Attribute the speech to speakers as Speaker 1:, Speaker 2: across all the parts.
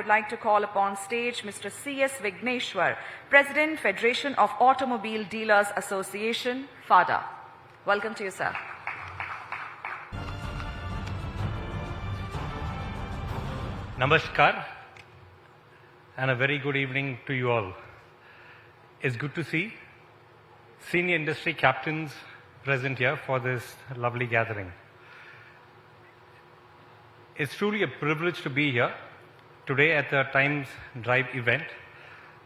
Speaker 1: would like to call upon stage Mr. C.S. Vigneshwar, President, Federation of Automobile Dealers Association, FADA. Welcome to you, sir.
Speaker 2: Namaskar and a very good evening to you all. It's good to see senior industry captains present here for this lovely gathering. It's truly a privilege to be here today at the Times Drive event,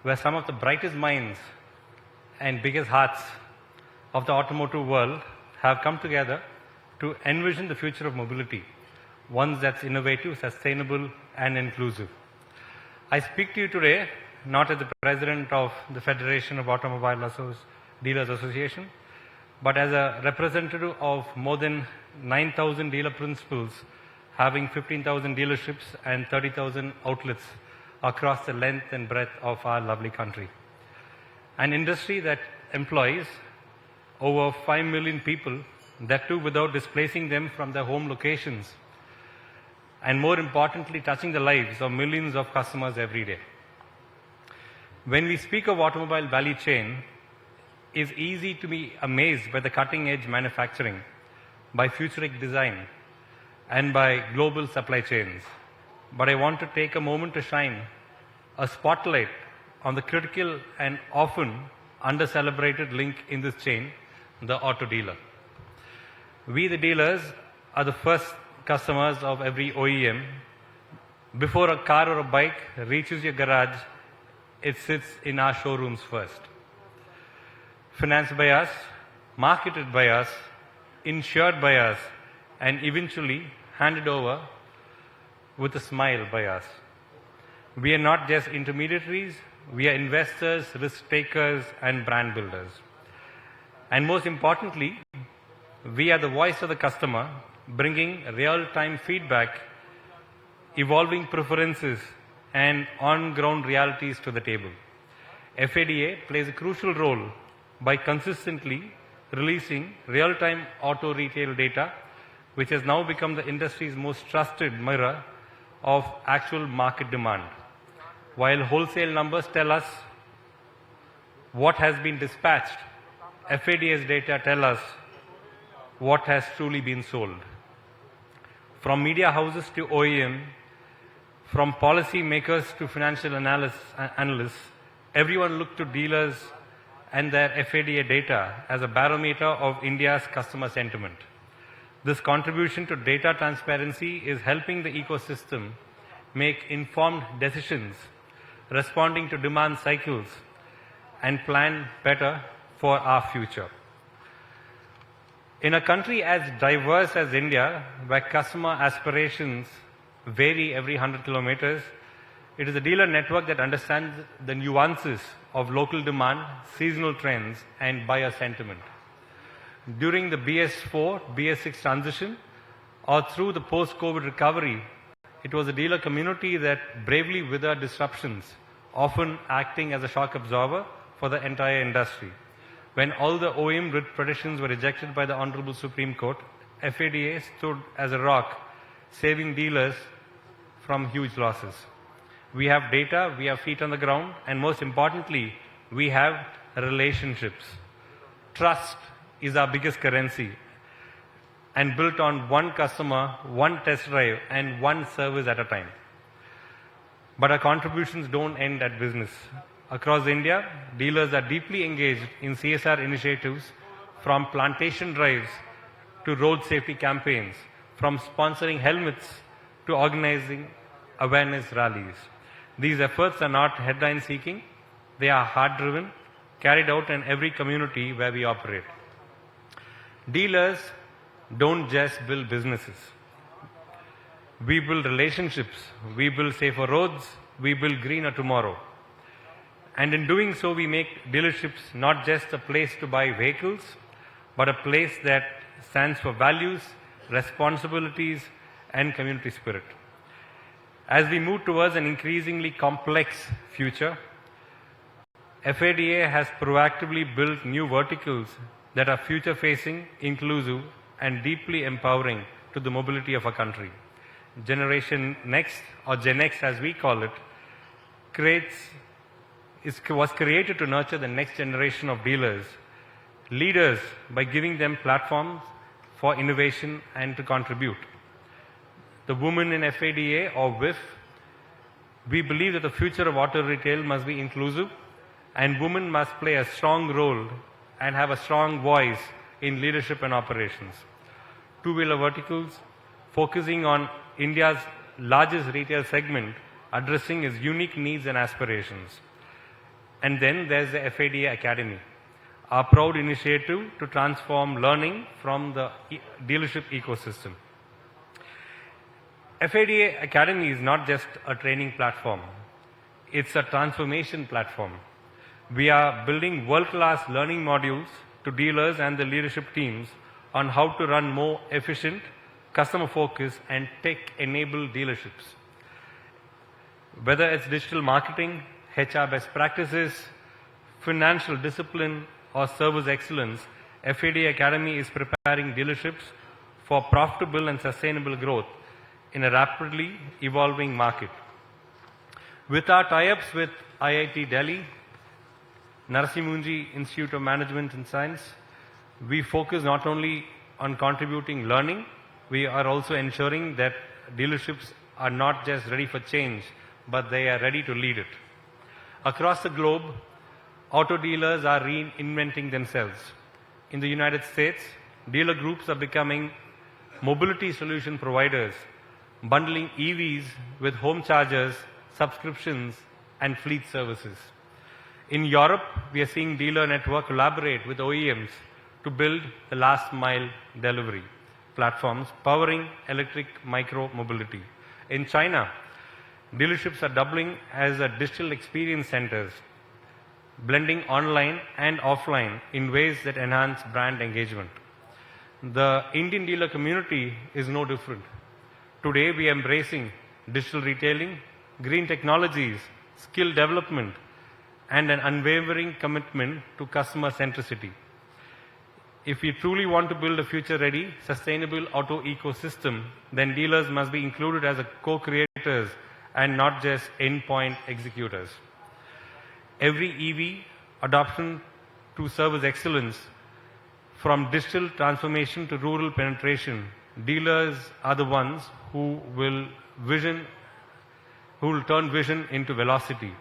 Speaker 2: where some of the brightest minds and biggest hearts of the automotive world have come together to envision the future of mobility, one that's innovative, sustainable, and inclusive. I speak to you today not as the President of the Federation of Automobile Dealers Association, but as a representative of more than 9,000 dealer principals having 15,000 dealerships and 30,000 outlets across the length and breadth of our lovely country. An industry that employs over 5 million people, that too without displacing them from their home locations, and more importantly, touching the lives of millions of customers every day. When we speak of automobile value chain, it's easy to be amazed by the cutting-edge manufacturing, by futuristic design, and by global supply chains. But I want to take a moment to shine a spotlight on the critical and often under-celebrated link in this chain, the auto dealer. We, the dealers, are the first customers of every OEM. Before a car or a bike reaches your garage, it sits in our showrooms first. Financed by us, marketed by us, insured by us, and eventually handed over with a smile by us. We are not just intermediaries, we are investors, risk takers, and brand builders. And most importantly, we are the voice of the customer, bringing real-time feedback, evolving preferences, and on-ground realities to the table. FADA plays a crucial role by consistently releasing real-time auto retail data, which has now become the industry's most trusted mirror of actual market demand. While wholesale numbers tell us what has been dispatched, FADA's data tell us what has truly been sold. From media houses to OEM, from policy makers to financial analysts, everyone look to dealers and their FADA data as a barometer of India's customer sentiment. This contribution to data transparency is helping the ecosystem make informed decisions, responding to demand cycles, and plan better for our future. In a country as diverse as India, where customer aspirations vary every 100 kilometers, it is a dealer network that understands the nuances of local demand, seasonal trends, and buyer sentiment. During the BS4, BS6 transition, or through the post-COVID recovery, it was a dealer community that bravely weathered disruptions, often acting as a shock absorber for the entire industry. When all the OEM predictions were rejected by the Honorable Supreme Court, FADA stood as a rock, saving dealers from huge losses. We have data, we have feet on the ground, and most importantly, we have relationships. Trust is our biggest currency, and built on one customer, one test drive, and one service at a time. But our contributions don't end at business. Across India, dealers are deeply engaged in CSR initiatives, from plantation drives to road safety campaigns, from sponsoring helmets to organizing awareness rallies. These efforts are not headline-seeking, they are heart-driven, carried out in every community where we operate. Dealers don't just build businesses. We build relationships, we build safer roads, we build greener tomorrow. And in doing so, we make dealerships not just a place to buy vehicles, but a place that stands for values, responsibilities, and community spirit. As we move towards an increasingly complex future, FADA has proactively built new verticals that are future-facing, inclusive, and deeply empowering to the mobility of our country. Generation Next, or Gen X as we call it, was created to nurture the next generation of dealers, leaders, by giving them platforms for innovation and to contribute. The women in FADA or WIF, we believe that the future of auto retail must be inclusive, and women must play a strong role and have a strong voice in leadership and operations. Two-wheeler verticals, focusing on India's largest retail segment, addressing its unique needs and aspirations. And then there's the FADA Academy, our proud initiative to transform learning from the dealership ecosystem. FADA Academy is not just a training platform, it's a transformation platform. We are building world-class learning modules to dealers and the leadership teams on how to run more efficient, customer-focused and tech-enabled dealerships. Whether it's digital marketing, HR best practices, financial discipline or service excellence, FADA Academy is preparing dealerships for profitable and sustainable growth in a rapidly evolving market. With our tie-ups with IIT Delhi, Narasimhanji Institute of Management and Science, we focus not only on contributing learning, we are also ensuring that dealerships are not just ready for change, but they are ready to lead it. Across the globe, auto dealers are reinventing themselves. In the United States, dealer groups are becoming mobility solution providers, bundling EVs with home chargers, subscriptions, and fleet services. In Europe, we are seeing dealer network collaborate with OEMs to build the last mile delivery platforms powering electric micro-mobility. In China, dealerships are doubling as digital experience centers, blending online and offline in ways that enhance brand engagement. The Indian dealer community is no different. Today, we are embracing digital retailing, green technologies, skill development, and an unwavering commitment to customer centricity. If we truly want to build a future-ready, sustainable auto ecosystem, then dealers must be included as co-creators and not just endpoint executors. Every EV adoption to service excellence, from digital transformation to rural penetration, dealers are the ones who will turn vision into velocity.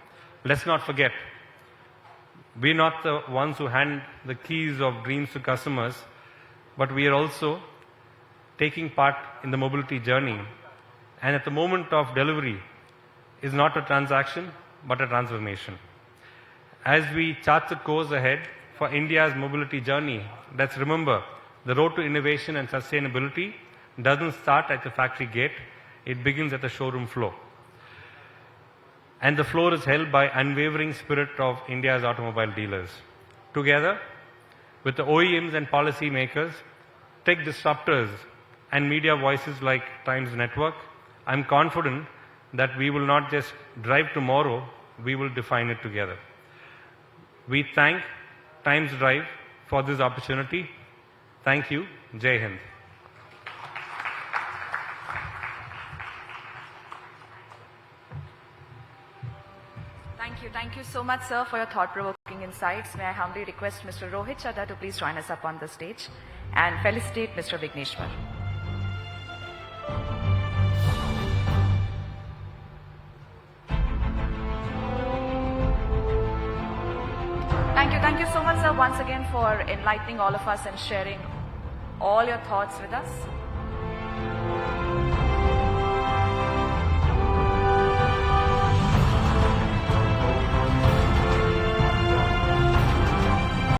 Speaker 2: Let's not forget, we're not the ones who hand the keys of dreams to customers, but we are also taking part in the mobility journey. And at the moment of delivery is not a transaction, but a transformation. As we chart the course ahead for India's mobility journey, let's remember the road to innovation and sustainability doesn't start at the factory gate, it begins at the showroom floor. And the floor is held by unwavering spirit of India's automobile dealers. Together with the OEMs and policy makers, tech disruptors and media voices like Times Network, I'm confident that we will not just drive tomorrow, we will define it together. We thank Times Drive for this opportunity. Thank you. Jai Hind.
Speaker 1: Thank you so much, sir, for your thought-provoking insights. May I humbly request Mr. Rohit Chadha to please join us up on the stage and felicitate Mr. Vigneshwar. Thank you so much, sir, once again for enlightening all of us and sharing all your thoughts with us.